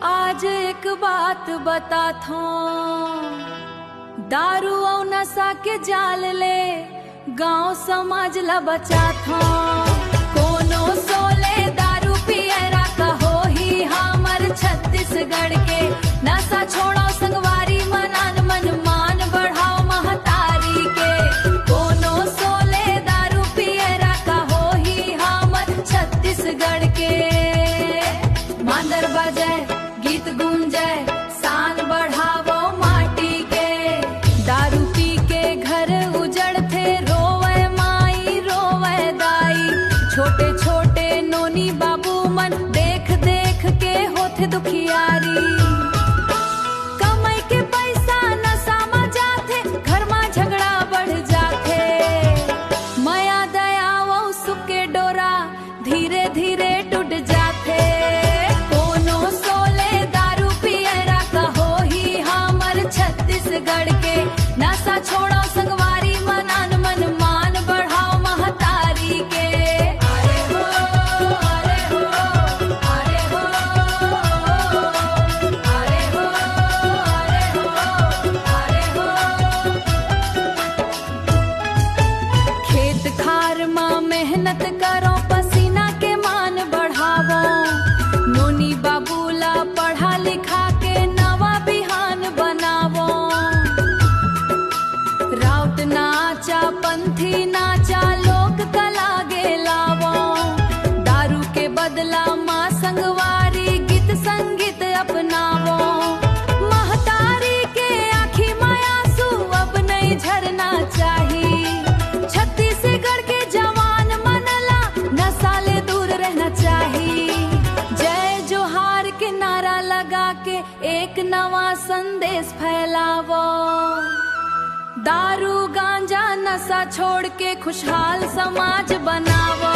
आज एक बात बता थो, दारू और नशा के जाल ले गांव समाज ला बचा थो। कोनो सोले दारू पियरा कहो ही हमर छत्तीसगढ़ के, नशा छोड़ो संगवारी मनान मन मान बढ़ाओ महतारी के। कोनो सोले दारू पियरा कहो ही हमर छत्तीसगढ़ के, मांदर बजे गीत गूंजे शान बढ़ावो माटी के। दारू पी के घर उजड़ थे रोवे माई रोवे दाई, छोटे छोटे नोनी बाबू मन देख देख के होते दुखियारी। कमाई के पैसा नशा में जाथे, घर में झगड़ा बढ़ जाथे। माया दया वो सुख के डोरा धीरे धीरे टूट जाथे। छत्तीसगढ़ के नशा छोड़ो संगवारी मनान मन मान बढ़ाओ महतारी के। अरे हो अरे हो अरे हो अरे हो अरे हो अरे हो। खेत खार में मेहनत करो पसीना के मान बढ़ावो, नोनी बाबूला पढ़ा लिखा के नवा बिहान बनावो। राउत नाचा पंथी नाचा लोक कला गे लावो, दारू के बदला माँ संगवारी गीत संगीत अपनावो। महतारी के आँखी मायासू अब नहीं झरना चाहिए, छत्तीसगढ़ के जवान मनला नशा ले दूर रहना चाहिए। जय जोहार के नारा लगा के एक नवा संदेश फैलावो, दारू गांजा नशा छोड़ के खुशहाल समाज बनावो।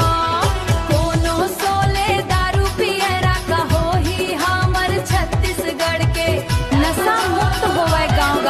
कोनो सोले दारू पियरा कहो ही हमर छत्तीसगढ़ के, नशा मुक्त होवे गाँव